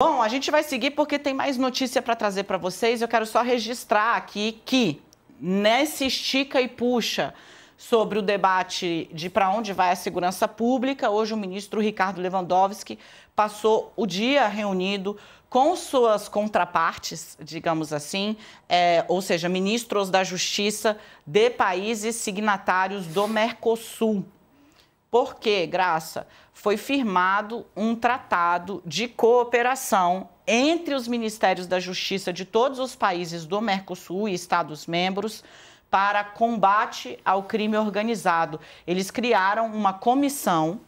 Bom, a gente vai seguir porque tem mais notícia para trazer para vocês. Eu quero só registrar aqui que nesse estica e puxa sobre o debate de para onde vai a segurança pública, hoje o ministro Ricardo Lewandowski passou o dia reunido com suas contrapartes, digamos assim, ou seja, ministros da Justiça de países signatários do Mercosul. Porque, Graça, foi firmado um tratado de cooperação entre os Ministérios da Justiça de todos os países do Mercosul e Estados-membros para combate ao crime organizado. Eles criaram uma comissão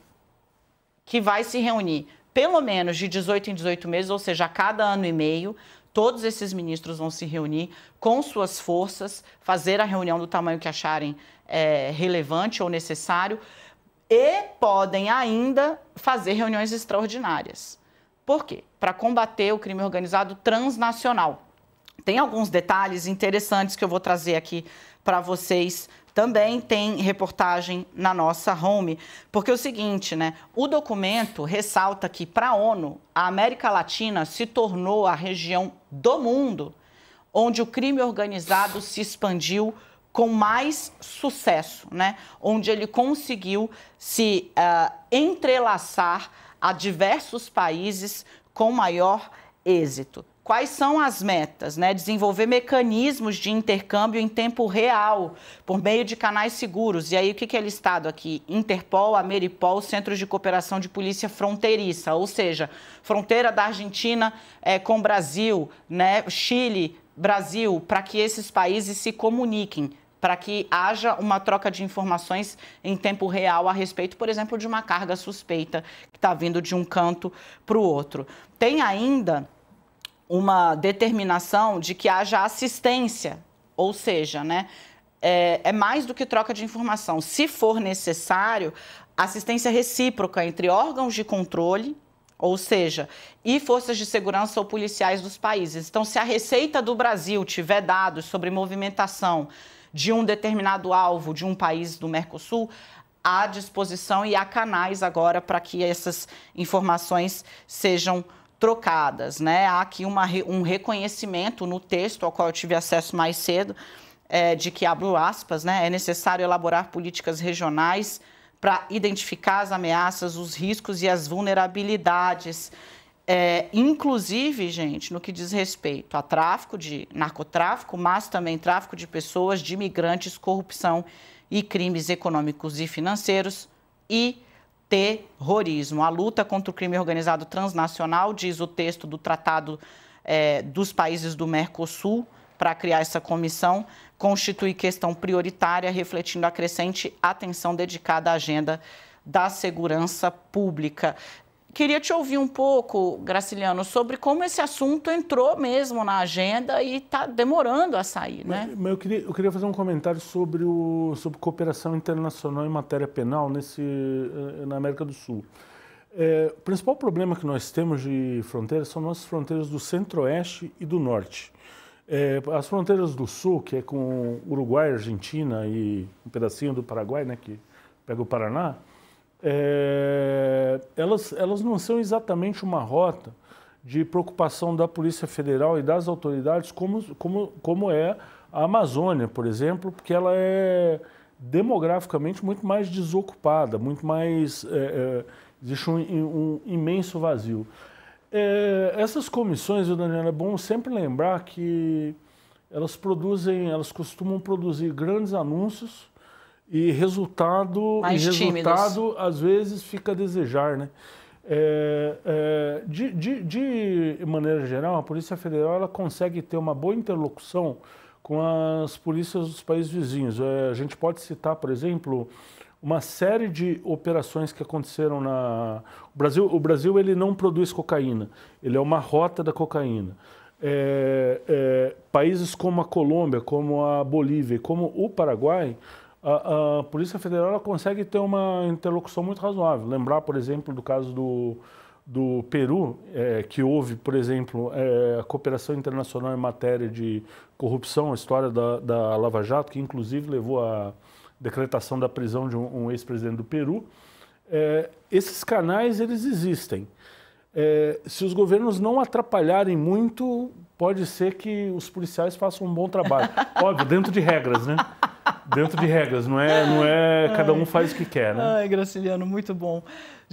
que vai se reunir pelo menos de 18 em 18 meses, ou seja, a cada ano e meio. Todos esses ministros vão se reunir com suas forças, fazer a reunião do tamanho que acharem relevante ou necessário, e podem ainda fazer reuniões extraordinárias. Por quê? Para combater o crime organizado transnacional. Tem alguns detalhes interessantes que eu vou trazer aqui para vocês. Também tem reportagem na nossa home, porque é o seguinte, né? O documento ressalta que, para a ONU, a América Latina se tornou a região do mundo onde o crime organizado se expandiu com mais sucesso, né? Onde ele conseguiu se entrelaçar a diversos países com maior êxito. Quais são as metas, né? Desenvolver mecanismos de intercâmbio em tempo real, por meio de canais seguros. E aí, o que é listado aqui? Interpol, Ameripol, Centros de Cooperação de Polícia Fronteiriça, ou seja, fronteira da Argentina com o Brasil, né? Chile, Brasil, para que esses países se comuniquem, para que haja uma troca de informações em tempo real a respeito, por exemplo, de uma carga suspeita que está vindo de um canto para o outro. Tem ainda uma determinação de que haja assistência, ou seja, né, é mais do que troca de informação. Se for necessário, assistência recíproca entre órgãos de controle, ou seja, e forças de segurança ou policiais dos países. Então, se a Receita do Brasil tiver dados sobre movimentação de um determinado alvo de um país do Mercosul, há disposição e há canais agora para que essas informações sejam trocadas, né? Há aqui um reconhecimento no texto ao qual eu tive acesso mais cedo, de que, abro aspas, né, é necessário elaborar políticas regionais para identificar as ameaças, os riscos e as vulnerabilidades, inclusive, gente, no que diz respeito a tráfico de narcotráfico, mas também tráfico de pessoas, de imigrantes, corrupção e crimes econômicos e financeiros e terrorismo. A luta contra o crime organizado transnacional, diz o texto do Tratado dos Países do Mercosul, para criar essa comissão, constitui questão prioritária, refletindo a crescente atenção dedicada à agenda da segurança pública. Queria te ouvir um pouco, Graciliano, sobre como esse assunto entrou mesmo na agenda e está demorando a sair, né? Mas eu queria fazer um comentário sobre cooperação internacional em matéria penal na América do Sul. O principal problema que nós temos de fronteiras são nossas fronteiras do centro-oeste e do norte. As fronteiras do sul, que é com Uruguai, Argentina e um pedacinho do Paraguai, né, que pega o Paraná, elas não são exatamente uma rota de preocupação da Polícia Federal e das autoridades como é a Amazônia, por exemplo, porque ela é demograficamente muito mais desocupada, muito mais... existe um imenso vazio. Essas comissões, Daniela, é bom sempre lembrar que elas costumam produzir grandes anúncios e resultado às vezes fica a desejar, né? De maneira geral, a Polícia Federal ela consegue ter uma boa interlocução com as polícias dos países vizinhos. A gente pode citar, por exemplo, uma série de operações que aconteceram o Brasil ele não produz cocaína, ele é uma rota da cocaína. Países como a Colômbia, como a Bolívia, como o Paraguai, a Polícia Federal ela consegue ter uma interlocução muito razoável. Lembrar, por exemplo, do caso do Peru, que houve, por exemplo, a cooperação internacional em matéria de corrupção, a história da Lava Jato, que inclusive levou à decretação da prisão de um ex-presidente do Peru. Esses canais, eles existem. se os governos não atrapalharem muito, pode ser que os policiais façam um bom trabalho. Óbvio, dentro de regras, né? Dentro de regras, não é cada um faz o que quer, né? Ai, Graciliano, muito bom.